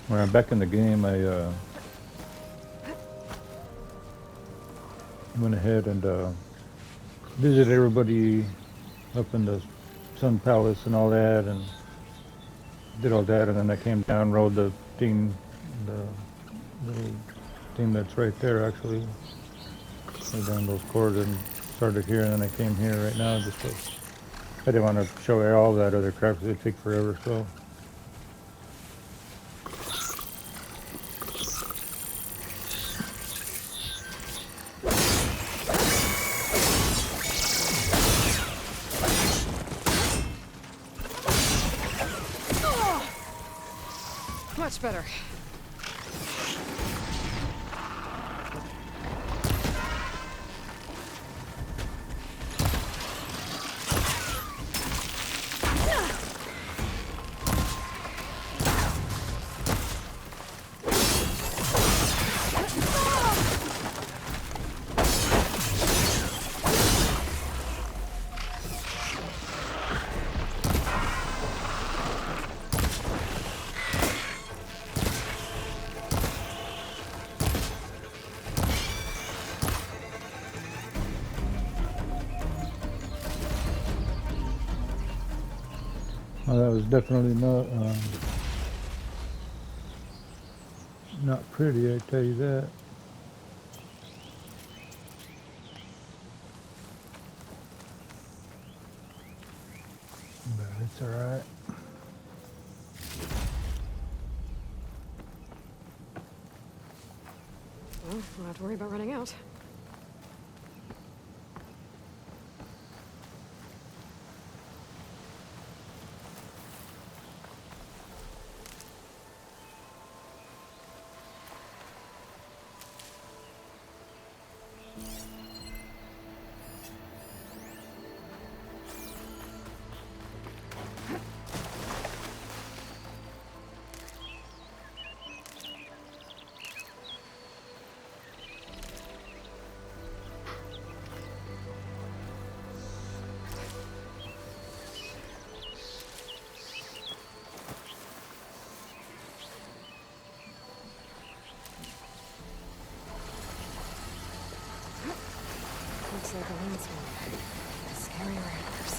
When I'm back in the game, I went ahead and visited everybody up in the Sun Palace and all that, and did all that, and then I came down, rode the thing, the little thing that's right there actually, rode down those cords and started here, and then I came here right now just to, I didn't want to show you all that other crap because it'd take forever, so. Much better. Well, that was definitely not pretty, I tell you that. But it's alright. Well, don't have to worry about running out. Looks like a landscape. Scary raiders.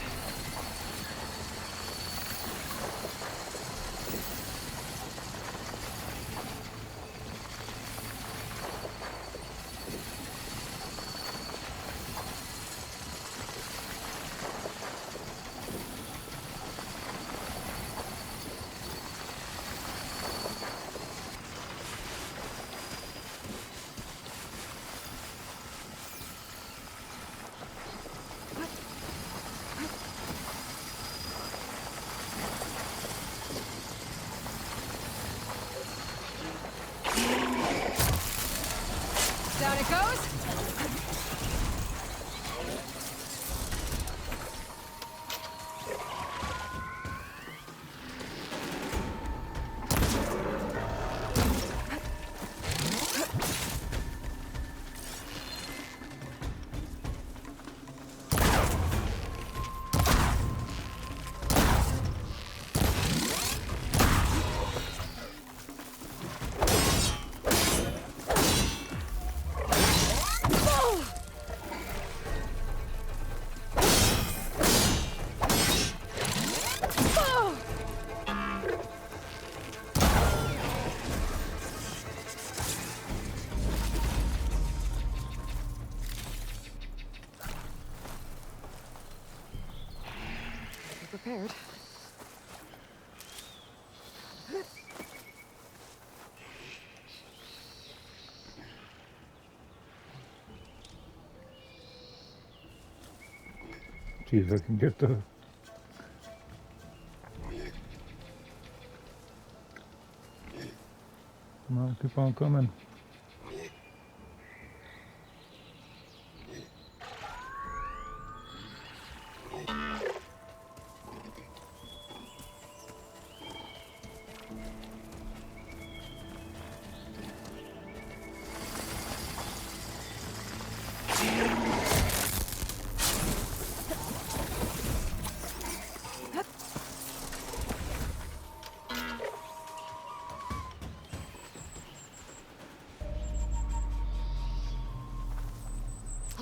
Down it goes. Be prepared. See if I can get the. Come on, keep on coming.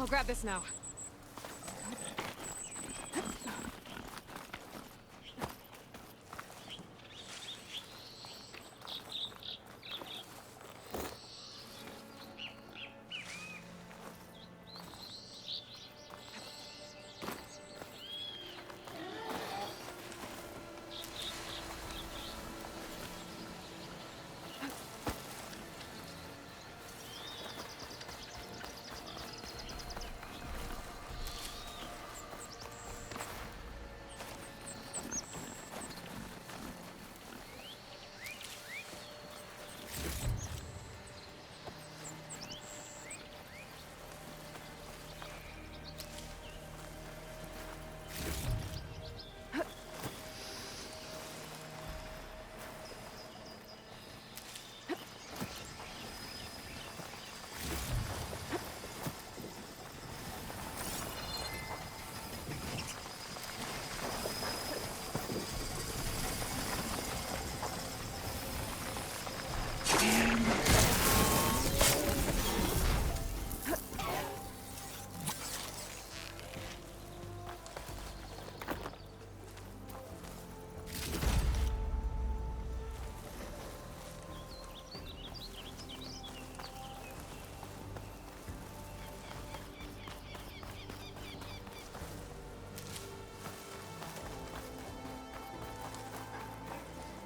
grab this now.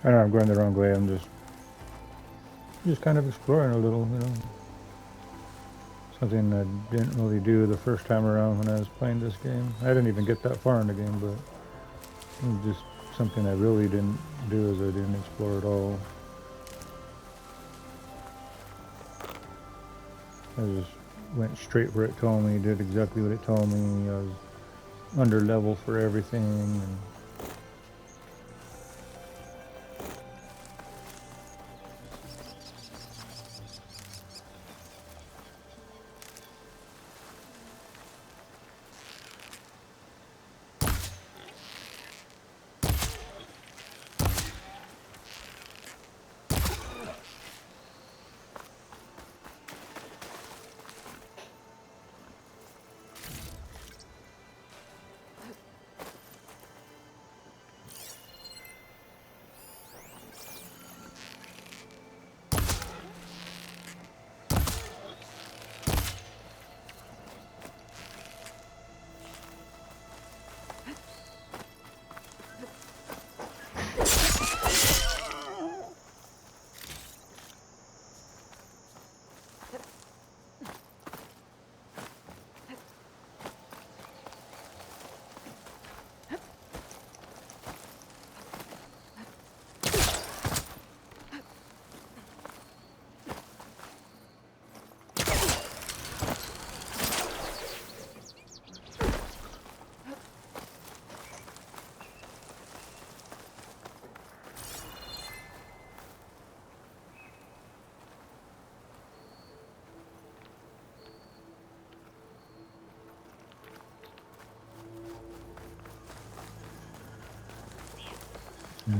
I know I'm going the wrong way. I'm just kind of exploring a little, you know. Something I didn't really do the first time around when I was playing this game. I didn't even get that far in the game, but it was just something I really didn't do, as I didn't explore at all. I just went straight where it told me, did exactly what it told me. I was under level for everything, and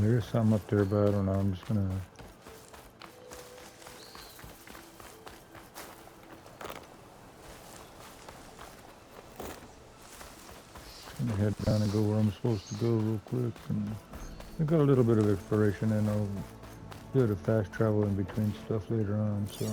there is something up there, but I don't know. I'm just gonna head down and go where I'm supposed to go real quick. And I got a little bit of exploration, and I'll do a fast travel in between stuff later on. So.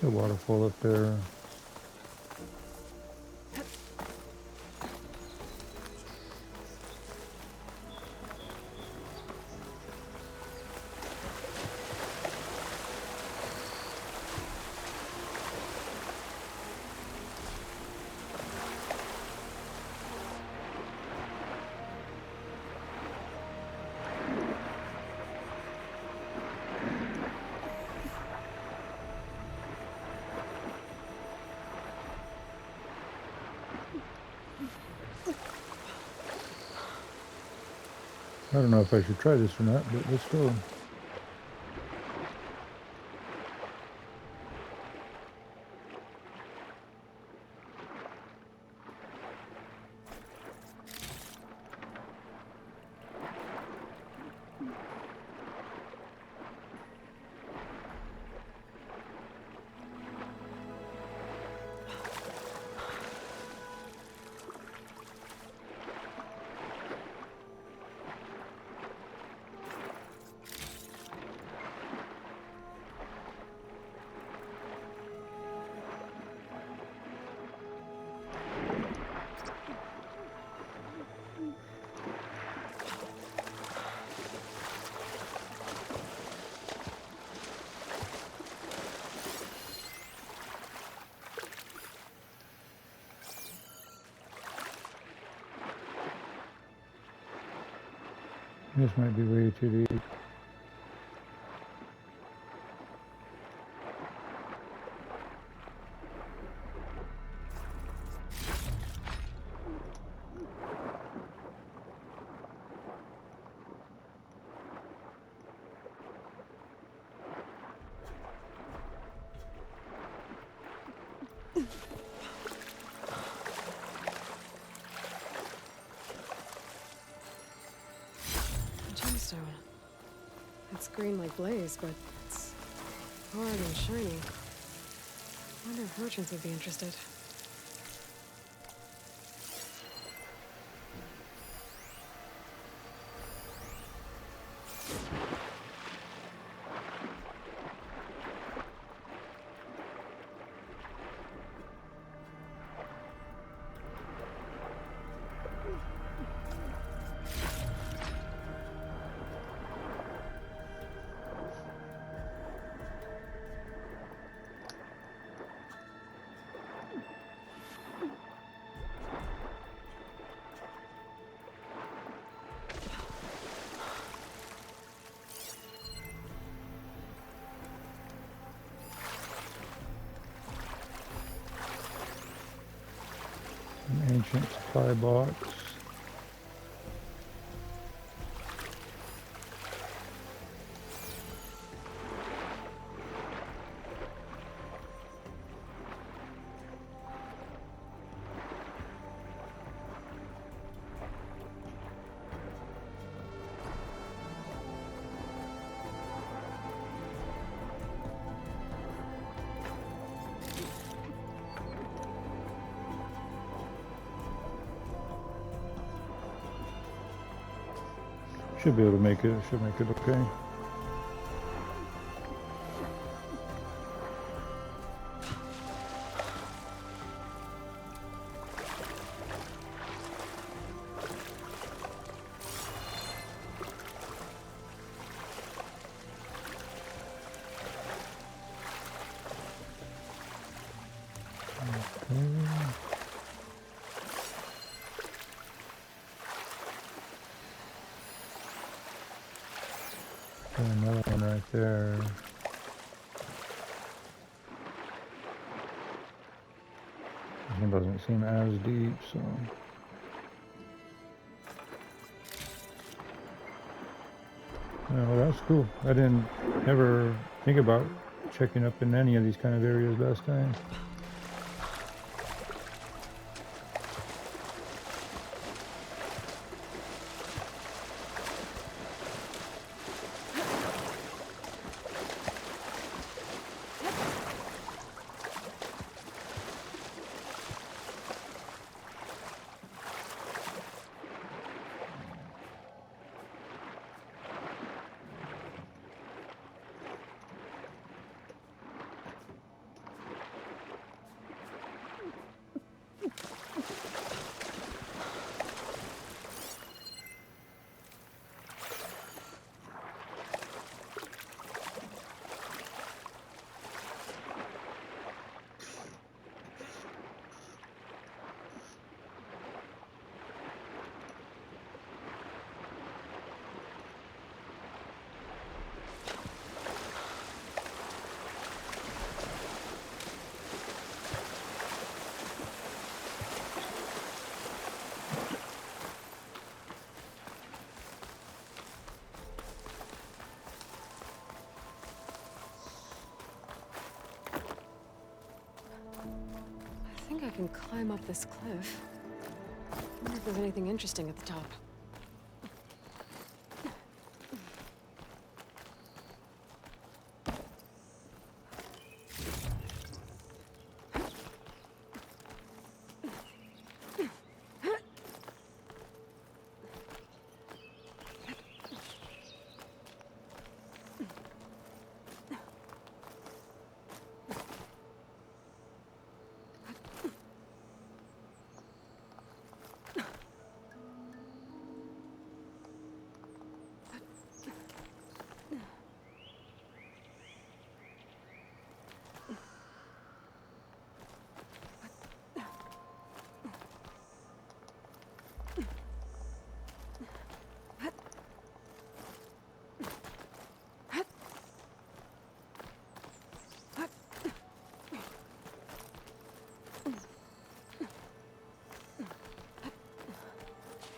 There's a waterfall up there. I don't know if I should try this or not, but let's go. This might be way too deep. A gemstone. It's green like blaze, but it's hard and shiny. I wonder if merchants would be interested. An ancient supply box. Should be able to make it. Should make it okay. Another one right there. This one doesn't seem as deep, so. Oh, that's cool. I didn't ever think about checking up in any of these kind of areas last time. can climb up this cliff. I wonder if there's anything interesting at the top.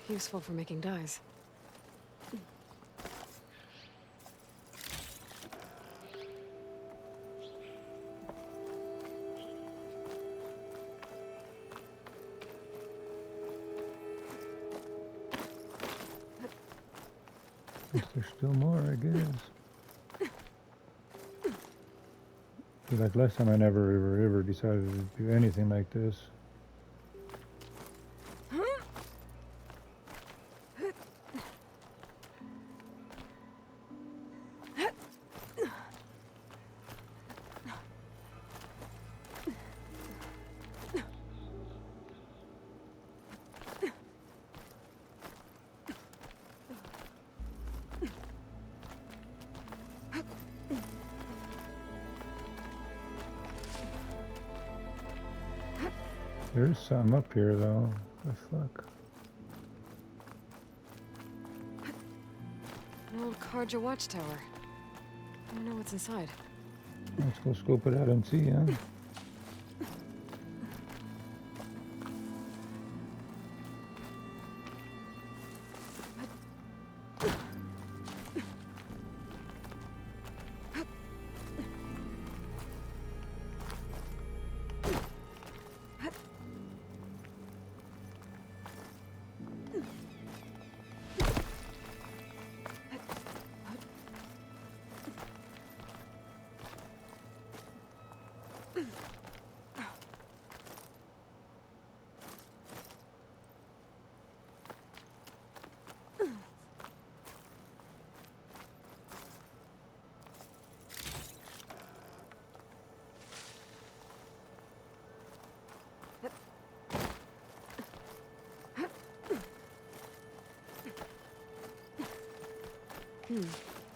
Useful for making dyes. There's still more, I guess. But like last time, I never ever decided to do anything like this. There's some up here though. The fuck? An old Karja watchtower. I don't know what's inside. Let's go scope it out and see, huh?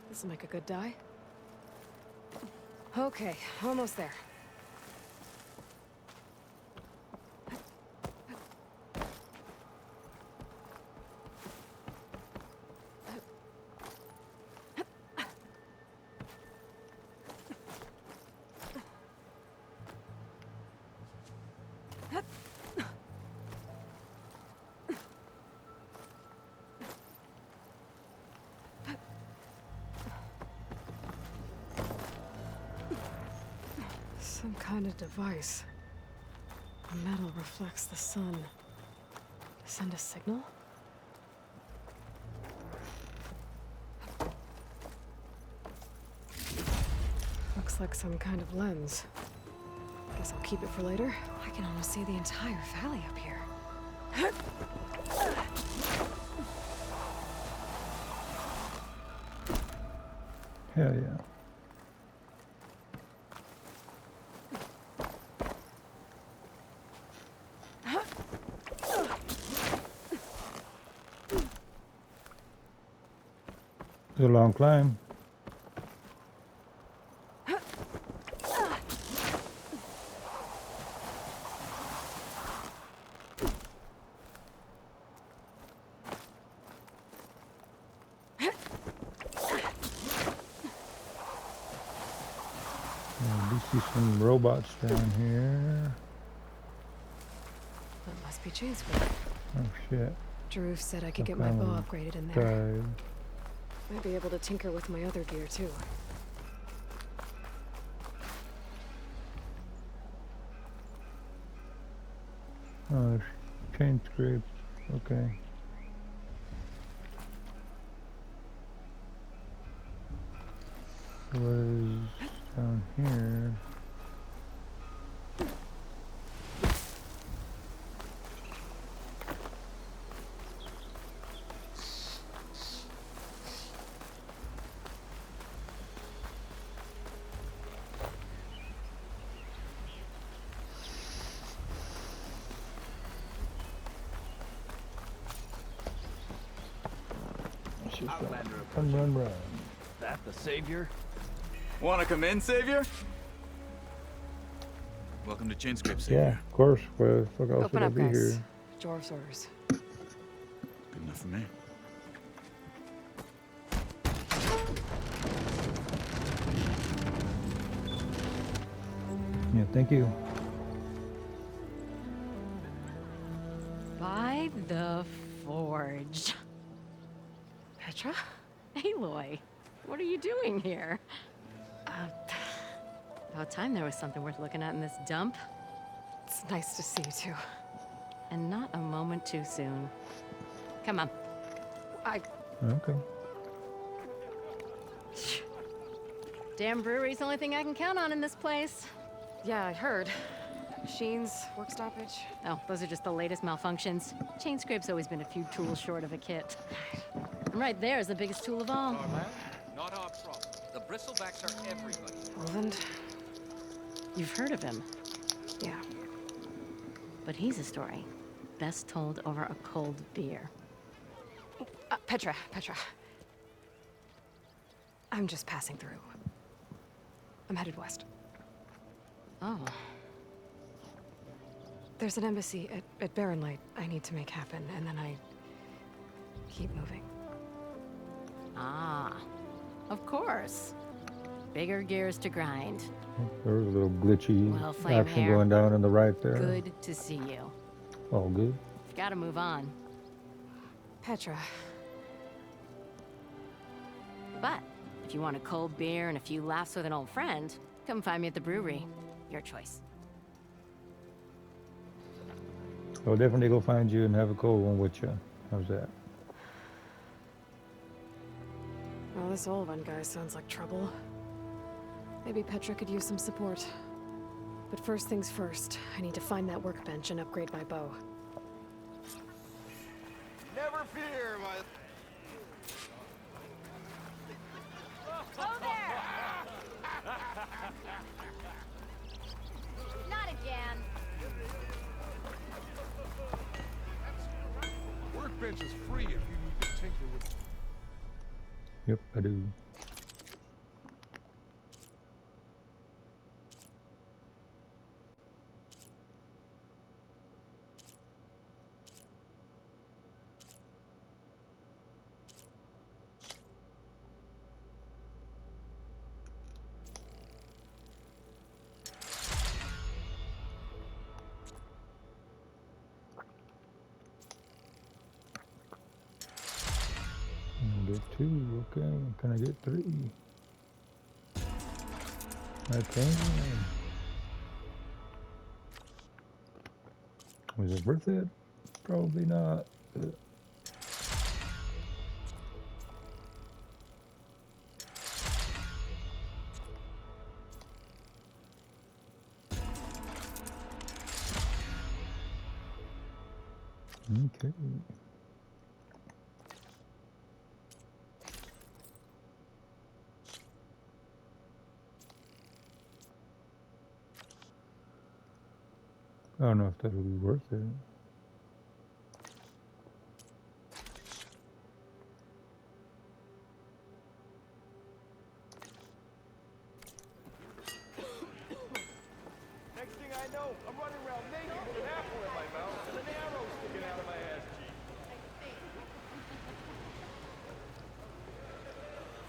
This'll make a good dye. Okay, almost there. Some kind of device. The metal reflects the sun. To send a signal? Looks like some kind of lens. Guess I'll keep it for later. I can almost see the entire valley up here. Hell yeah. It's a long climb. We see some robots down here. That must be Chainsworth. Oh shit. Drew said I could Some get my kind bow of upgraded in there. Dive. Might be able to tinker with my other gear too. Oh, chain scrape. Okay. Was down here. Let's just Outlander run. That the savior? Wanna come in, savior? Welcome to Chain Scrape, Yeah, savior. of course. Where the fuck else Open would I up, be guys. here? Jorv's orders. Good enough for me. Yeah, thank you. By the Forge. Petra? Aloy, what are you doing here? About time there was something worth looking at in this dump. It's nice to see you too. And not a moment too soon. Come on. Okay. Damn brewery's the only thing I can count on in this place. Yeah, I heard. Machines, work stoppage. Oh, those are just the latest malfunctions. Chain Scrape's always been a few tools short of a kit. And right there is the biggest tool of all. Our land, not our problem. The bristlebacks are everybody. Roland? You've heard of him, Yeah. but he's a story best told over a cold beer. Petra. I'm just passing through. I'm headed west. Oh, There's an embassy at Barren Light I need to make happen, and then I keep moving. ah, of course. Bigger gears to grind. There was a little glitchy Well, Flame action Hair. going down on the right there. Good to see you. All good. You've got to move on. Petra. But if you want a cold beer and a few laughs with an old friend, come find me at the brewery. Your choice. I'll definitely go find you and have a cold one with you. How's that? Well, this old one guy sounds like trouble. Maybe Petra could use some support. But first things first, I need to find that workbench and upgrade my bow. Never fear, my... Oh there! Not again. Workbench is free if you need to tinker with... Yep, I do. Get 2, okay. Can I get 3? I can. Was it worth it? Probably not. Okay. I don't know if that'll be worth it. Next thing I know, I'm running around naked with an apple in my mouth and an arrow sticking out of my ass cheek.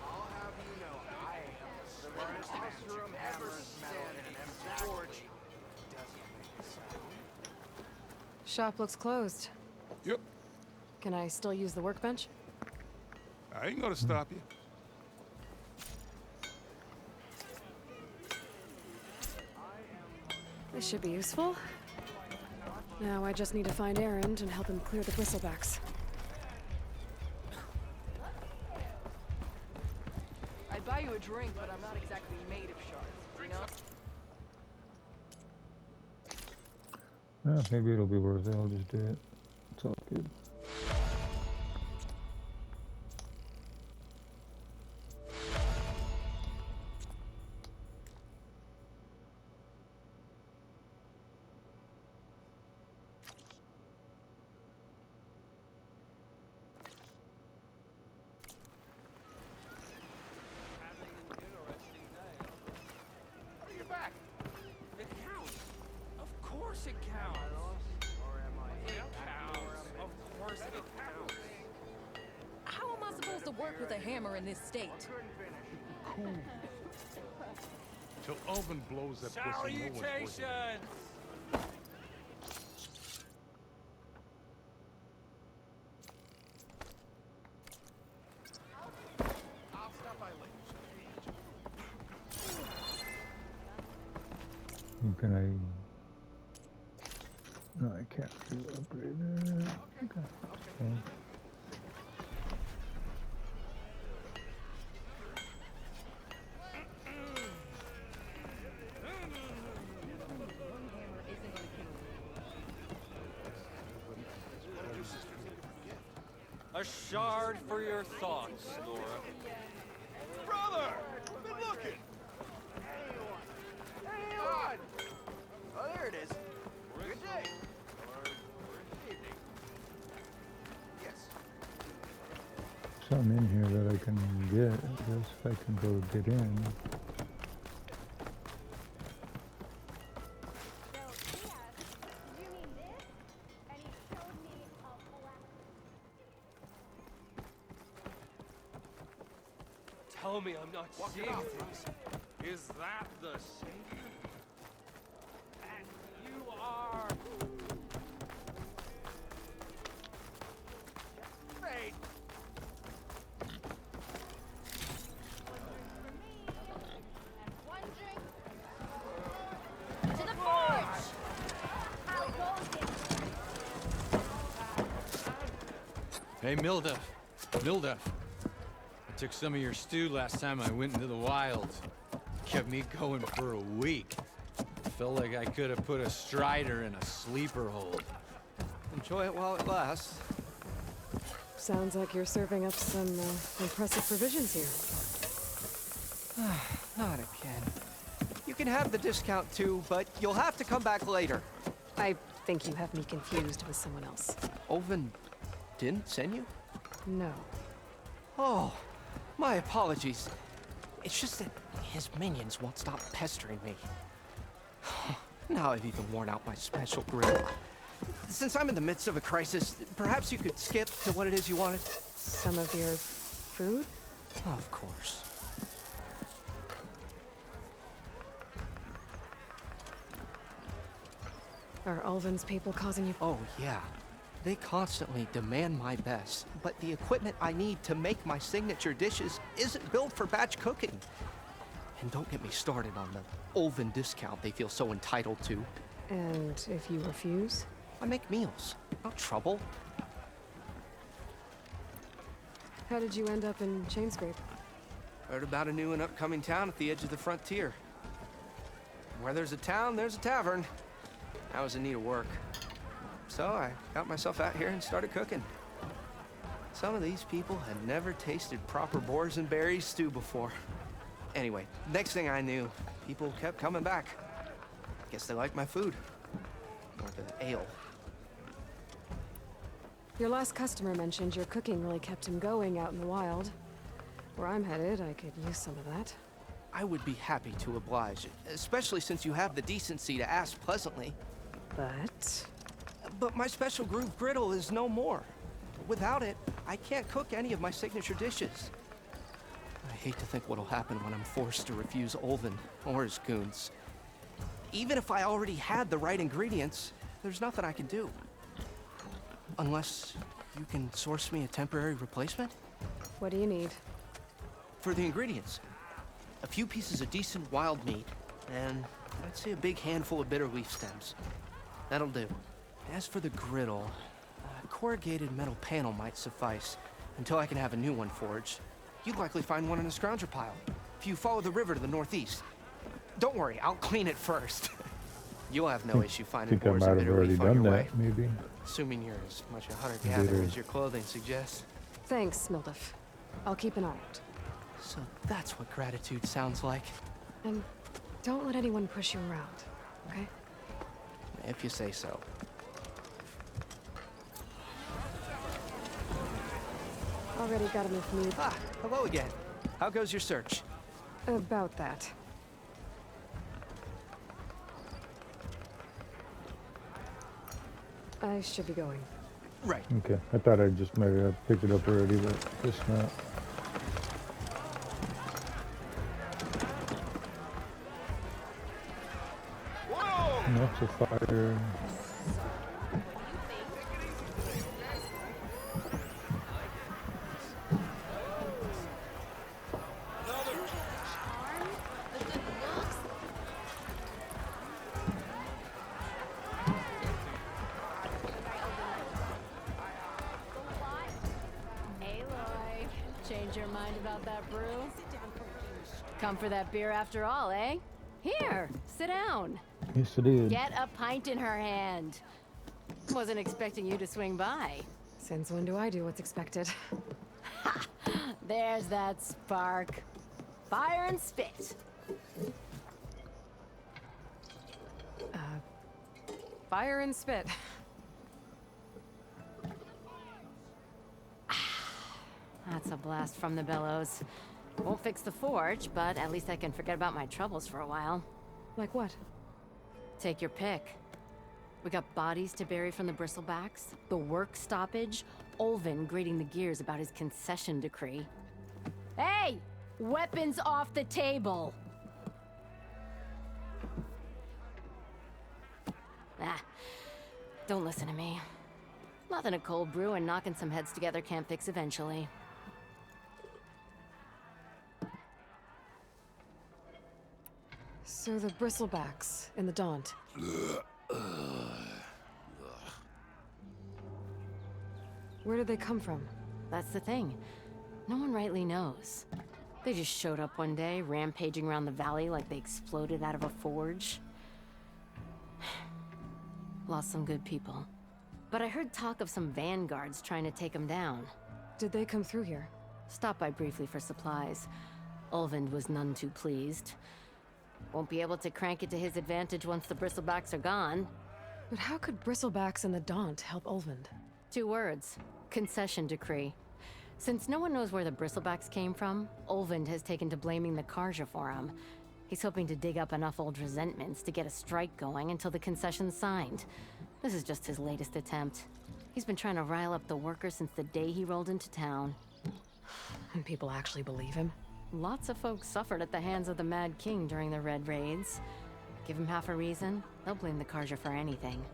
I'll have you know, I am the smartest mushroom hammers metal in an empty forge. Doesn't make a sound. Shop looks closed. Yep, Can I still use the workbench? I ain't gonna stop you. This should be useful. Now I just need to find Erend and help him clear the bristlebacks. I'd buy you a drink, but I'm not exactly made of shards, you know? Well, maybe it'll be worth it. I'll just do it. It's all good. You're back. It counts. Of course it counts. It counts. Of course it counts. How am I supposed to work with a hammer in this state? Till Alvin blows that whistle, no one's working. Salutations! I'll stop by later. Can I? No, I can't do upgrade there. Okay. A shard for your thoughts, Laura. Brother! I've been looking! God! Oh, there it is. Good day. Yes. Something in here that I can get. I guess if I can go get in. Tell me I'm not seeing things. Is that the Savior? And you are... Great. To the forge! I'll go get Hey, Mildef. Mildef. I took some of your stew last time I went into the wilds. Kept me going for a week. Felt like I could have put a strider in a sleeper hold. Enjoy it while it lasts. Sounds like you're serving up some impressive provisions here. Not again. You can have the discount too, but you'll have to come back later. I think you have me confused with someone else. Olvin didn't send you? No. Oh, my apologies. It's just that his minions won't stop pestering me. Now I've even worn out my special grill. Since I'm in the midst of a crisis, perhaps you could skip to what it is you wanted? Some of your food? Of course. Are Ulvin's people causing you... Oh, yeah. They constantly demand my best, but the equipment I need to make my signature dishes isn't built for batch cooking. And don't get me started on the Ulvin discount they feel so entitled to. And if you refuse? I make meals, not trouble. How did you end up in Chainscrape? Heard about a new and upcoming town at the edge of the frontier. Where there's a town, there's a tavern. I was in need of work. So I got myself out here and started cooking. Some of these people had never tasted proper boars and berries stew before. Anyway, next thing I knew, people kept coming back. Guess they liked my food. Or the ale. Your last customer mentioned your cooking really kept him going out in the wild. Where I'm headed, I could use some of that. I would be happy to oblige, especially since you have the decency to ask pleasantly. But my special groove griddle is no more. Without it, I can't cook any of my signature dishes. I hate to think what'll happen when I'm forced to refuse Ulvin or his goons. Even if I already had the right ingredients, there's nothing I can do. Unless you can source me a temporary replacement? What do you need? For the ingredients, a few pieces of decent wild meat, and I'd say a big handful of bitter leaf stems. That'll do. As for the griddle, a corrugated metal panel might suffice until I can have a new one forged. You'd likely find one in a scrounger pile if you follow the river to the northeast. Don't worry, I'll clean it first. You'll have no issue I finding think I boars might of have bitter already leaf on done your way. that, maybe. Assuming you're as much a hunter-gatherer as your clothing suggests. Thanks, Mildef. I'll keep an eye out. So that's what gratitude sounds like, And don't let anyone push you around, okay? if you say so. Already got enough meat. Ah, hello again. How goes your search? About that. I should be going. Right. Okay, I thought I just maybe I picked it up already, but guess not. That's a fire. Aloy, change your mind about that brew? Come for that beer after all, eh? Here, sit down. Yes, it is. Get a pint in her hand. Wasn't expecting you to swing by. Since when do I do what's expected? There's that spark. Fire and spit. Fire and spit. That's a blast from the bellows. Won't fix the forge, but at least I can forget about my troubles for a while. Like what? Take your pick. We got bodies to bury from the bristlebacks, the work stoppage, Olvin grating the gears about his concession decree. Hey! Weapons off the table! Ah, don't listen to me. Nothing a cold brew and knocking some heads together can't fix eventually. So the bristlebacks in the Daunt. Where did they come from? That's the thing. No one rightly knows. They just showed up one day, rampaging around the valley like they exploded out of a forge. Lost some good people. But I heard talk of some vanguards trying to take them down. Did they come through here? Stopped by briefly for supplies. Ulvund was none too pleased. Won't be able to crank it to his advantage once the bristlebacks are gone. But how could bristlebacks and the Daunt help Ulvund? 2 words. Concession decree. Since no one knows where the bristlebacks came from, Ulvund has taken to blaming the Karja for them. He's hoping to dig up enough old resentments to get a strike going until the concession's signed. This is just his latest attempt. He's been trying to rile up the workers since the day he rolled into town. And people actually believe him? Lots of folks suffered at the hands of the Mad King during the Red Raids. Give him half a reason, they'll blame the Karja for anything.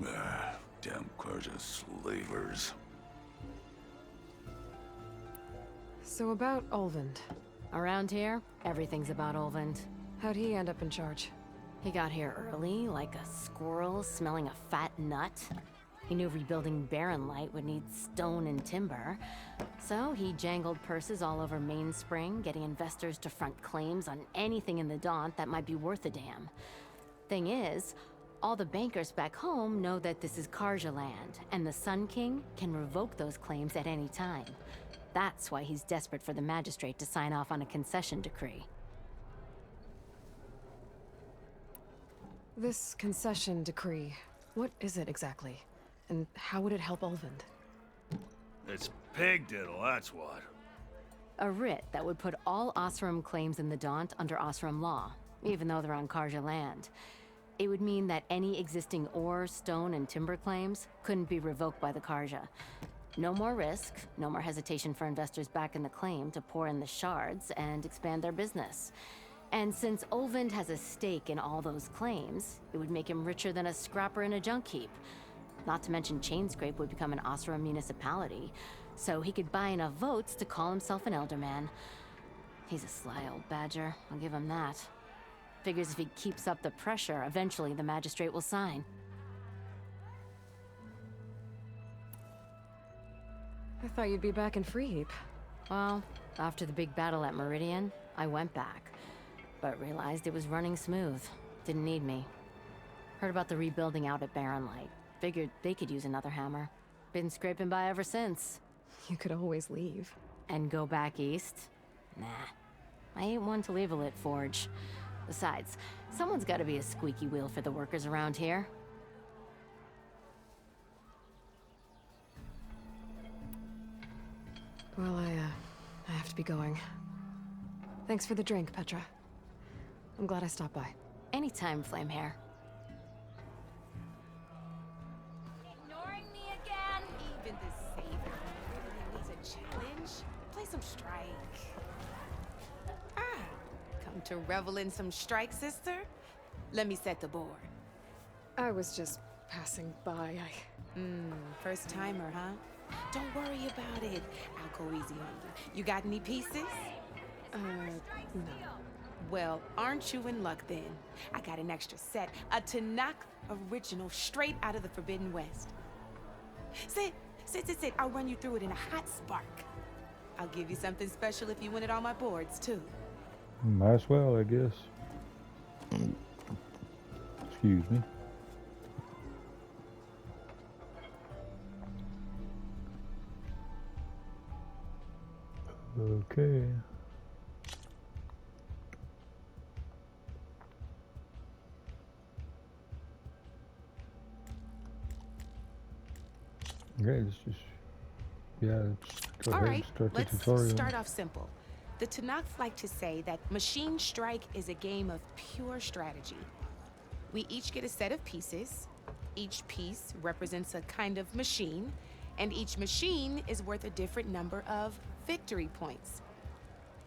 Damn Karja slavers. So about Ulvund. Around here, everything's about Ulvund. How'd he end up in charge? He got here early, like a squirrel smelling a fat nut. He knew rebuilding Barren Light would need stone and timber. So he jangled purses all over Mainspring, getting investors to front claims on anything in the Daunt that might be worth a damn. Thing is, all the bankers back home know that this is Karja land, and the Sun King can revoke those claims at any time. That's why he's desperate for the magistrate to sign off on a concession decree. This concession decree, what is it exactly? And how would it help Ulvund? It's pig diddle, that's what. A writ that would put all Osram claims in the Daunt under Osram law, even though they're on Karja land. It would mean that any existing ore, stone, and timber claims couldn't be revoked by the Karja. No more risk, no more hesitation for investors back in the claim to pour in the shards and expand their business. And since Ulvund has a stake in all those claims, it would make him richer than a scrapper in a junk heap. Not to mention Chainscrape would become an Osram municipality, so he could buy enough votes to call himself an elderman. He's a sly old badger, I'll give him that. Figures if he keeps up the pressure, eventually the magistrate will sign. I thought you'd be back in Freeheap. Well, after the big battle at Meridian, I went back, but realized it was running smooth. Didn't need me. Heard about the rebuilding out at Barren Light. Figured they could use another hammer. Been scraping by ever since. You could always leave. And go back east? Nah. I ain't one to leave a lit forge. Besides, someone's gotta be a squeaky wheel for the workers around here. Well, I have to be going. Thanks for the drink, Petra. I'm glad I stopped by. Anytime, Flamehair. Ignoring me again? Even the savior really needs a challenge. Play some Strike. Come to revel in some Strike, sister? Let me set the board. I was just passing by. First timer, huh? Don't worry about it. I'll go easy on you. You got any pieces? No. Well, aren't you in luck then? I got an extra set, a Tanakh original straight out of the Forbidden West. Sit. I'll run you through it in a hot spark. I'll give you something special if you win it on my boards, too. Might as well, I guess. Excuse me. Okay. Okay, let's just, let's go All ahead right, and start the let's tutorial. start off simple. The Tanakh like to say that Machine Strike is a game of pure strategy. We each get a set of pieces. Each piece represents a kind of machine, and each machine is worth a different number of victory points.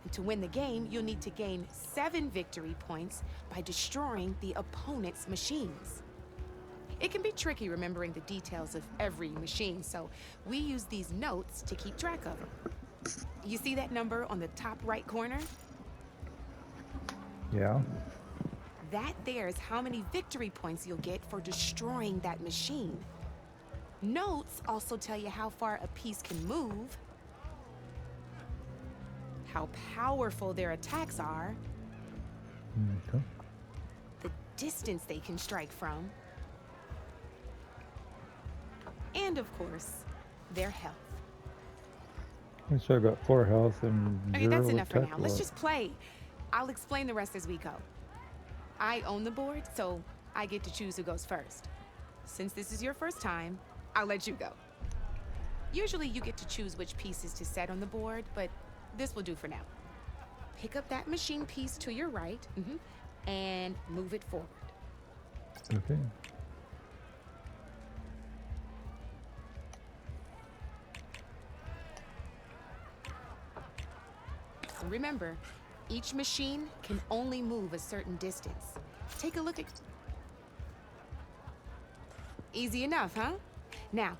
And to win the game, you'll need to gain 7 victory points by destroying the opponent's machines. It can be tricky remembering the details of every machine, so we use these notes to keep track of them. You see that number on the top right corner? Yeah. That there is how many victory points you'll get for destroying that machine. Notes also tell you how far a piece can move, how powerful their attacks are, Okay. the distance they can strike from, and of course, their health. So I got 4 health and Okay, 0 that's enough for attack now. Let's loss. just play. I'll explain the rest as we go. I own the board, so I get to choose who goes first. Since this is your first time, I'll let you go. Usually you get to choose which pieces to set on the board, but this will do for now. Pick up that machine piece to your right, and move it forward. Okay. Remember, each machine can only move a certain distance. Take a look at... Easy enough, huh? Now,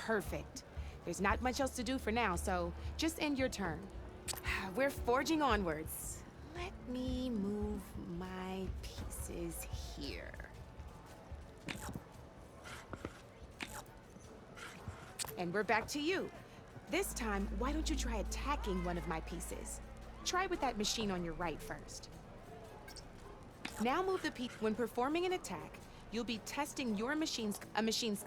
Perfect. There's not much else to do for now, so just end your turn. We're forging onwards. Let me move my pieces here. And we're back to you. This time, why don't you try attacking one of my pieces? Try with that machine on your right first. Now move the piece. When performing an attack, you'll be testing your machine's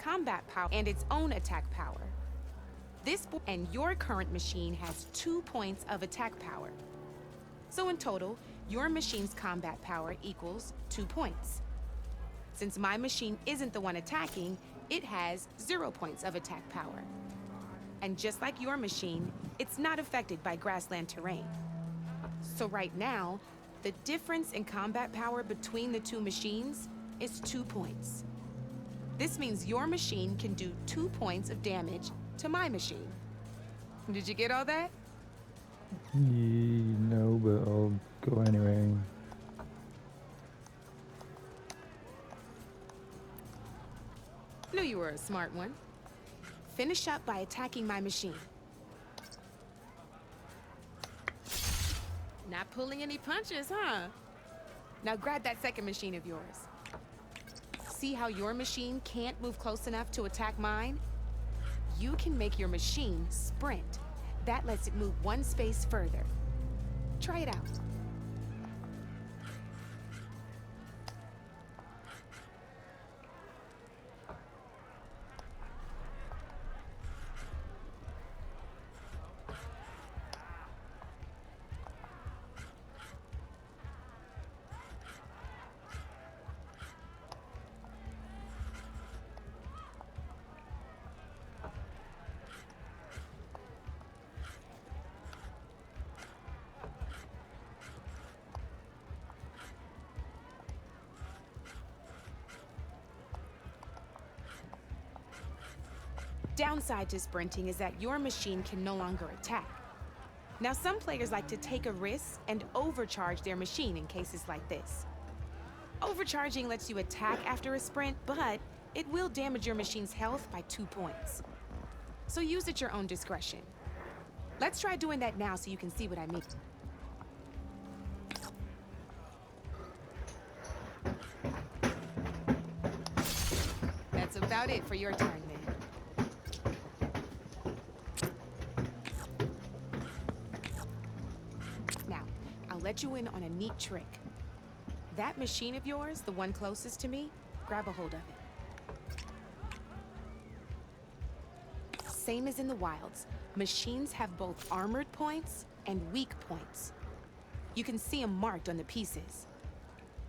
combat power and its own attack power. And your current machine has 2 points of attack power. So in total, your machine's combat power equals 2 points. Since my machine isn't the one attacking, it has 0 points of attack power. And just like your machine, it's not affected by grassland terrain. So right now, the difference in combat power between the 2 machines is 2 points. This means your machine can do 2 points of damage to my machine. Did you get all that? No, but I'll go anyway. Knew you were a smart one. Finish up by attacking my machine. Not pulling any punches, huh? Now grab that second machine of yours. See how your machine can't move close enough to attack mine? You can make your machine sprint. That lets it move one space further. Try it out. Downside to sprinting is that your machine can no longer attack. Now, some players like to take a risk and overcharge their machine in cases like this. Overcharging lets you attack after a sprint, but it will damage your machine's health by 2 points. So use at your own discretion. Let's try doing that now so you can see what I mean. That's about it for your turn, man. Let you in on a neat trick. That machine of yours, the one closest to me, grab a hold of it. Same as in the wilds, machines have both armored points and weak points. You can see them marked on the pieces.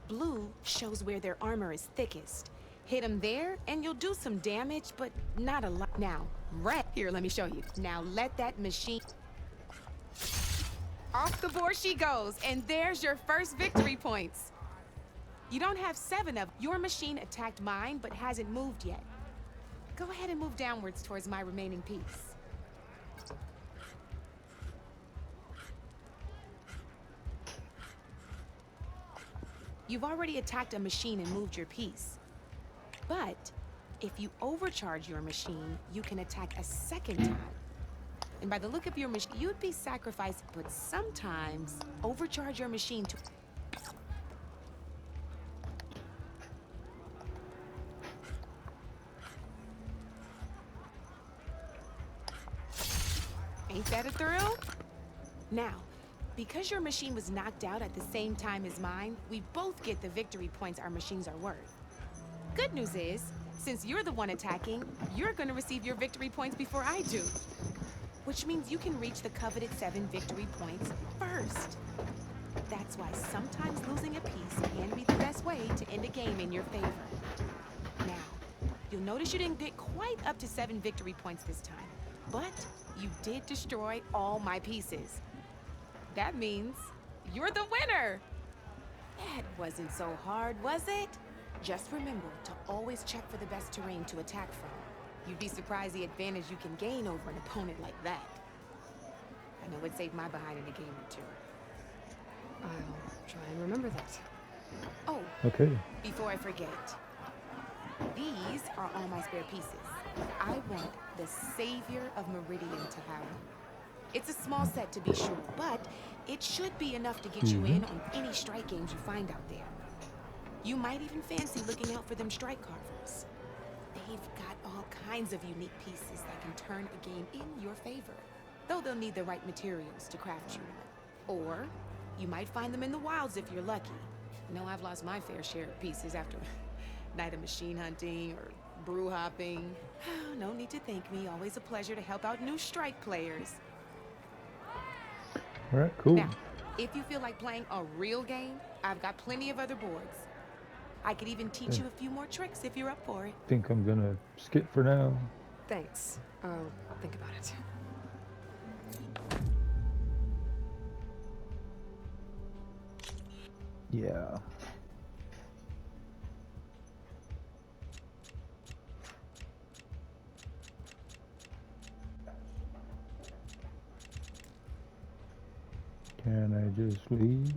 Blue shows where their armor is thickest. Hit them there and you'll do some damage, but not a lot. Now, red, here, let me show you. Now let that machine... Off the board she goes, and there's your first victory points. You don't have 7 of your machine attacked mine, but hasn't moved yet. Go ahead and move downwards towards my remaining piece. You've already attacked a machine and moved your piece. But if you overcharge your machine, you can attack a second time. And by the look of your machine, you'd be sacrificed, but sometimes overcharge your machine to... Ain't that a thrill? Now, because your machine was knocked out at the same time as mine, we both get the victory points our machines are worth. Good news is, since you're the one attacking, you're gonna receive your victory points before I do. Which means you can reach the coveted 7 victory points first. That's why sometimes losing a piece can be the best way to end a game in your favor. Now, you'll notice you didn't get quite up to 7 victory points this time, but you did destroy all my pieces. That means you're the winner! That wasn't so hard, was it? Just remember to always check for the best terrain to attack from. You'd be surprised the advantage you can gain over an opponent like that. I know it saved my behind in a game or 2. I'll try and remember that. Oh, Okay. before I forget, these are all my spare pieces. I want the Savior of Meridian to have them. It's a small set to be sure, but it should be enough to get you in on any strike games you find out there. You might even fancy looking out for them strike carvers. They've got all kinds of unique pieces that can turn a game in your favor, though they'll need the right materials to craft you one. Or you might find them in the wilds if you're lucky. You know, I've lost my fair share of pieces after a night of machine hunting or brew hopping. No need to thank me. Always a pleasure to help out new strike players. All right, cool. Now, if you feel like playing a real game, I've got plenty of other boards. I could even teach you a few more tricks if you're up for it. Think I'm gonna skip for now. Thanks. I'll think about it. Yeah. Can I just leave?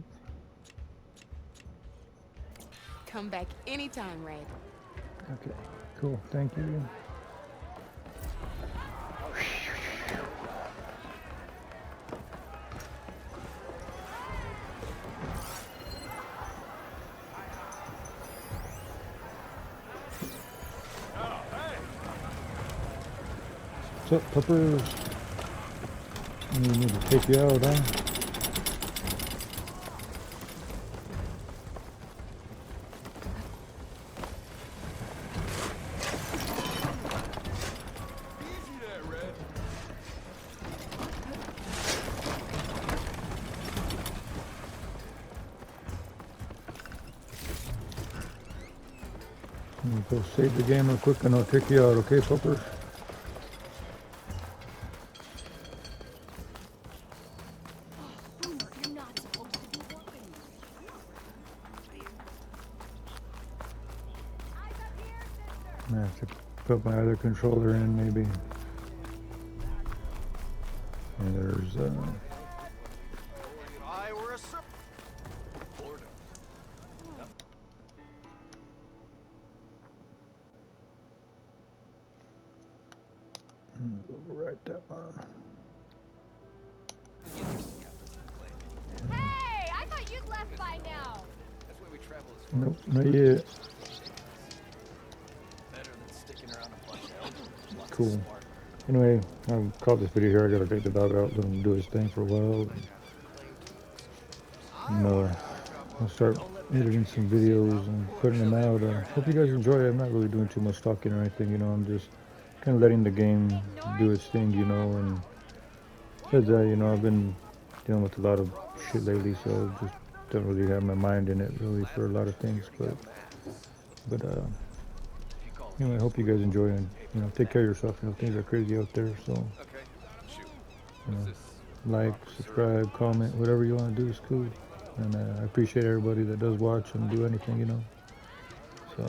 Come back anytime, Red. Okay, cool. Thank you. What's up, puppers? We need to take you out, huh? Go save the game real quick and I'll take you out, okay, puppers? I have to put my other controller in, maybe. And there's right that one. Hey, I thought you'd left by now. That's why we travel as Nope, not yet. better than sticking around a bunch of elders. Cool. Anyway, I'll call this video here. I gotta take the dog out, let him do his thing for a while. And, I'll start editing some videos and putting them out. Hope you guys enjoy it. I'm not really doing too much talking or anything, you know. I'm just kind of letting the game do its thing, you know. And besides that, you know, I've been dealing with a lot of shit lately, so I just don't really have my mind in it really for a lot of things. But anyway, I hope you guys enjoy and, you know, take care of yourself. You know, things are crazy out there, so, you know, like, subscribe, comment, whatever you want to do is cool. And I appreciate everybody that does watch and do anything, you know. So.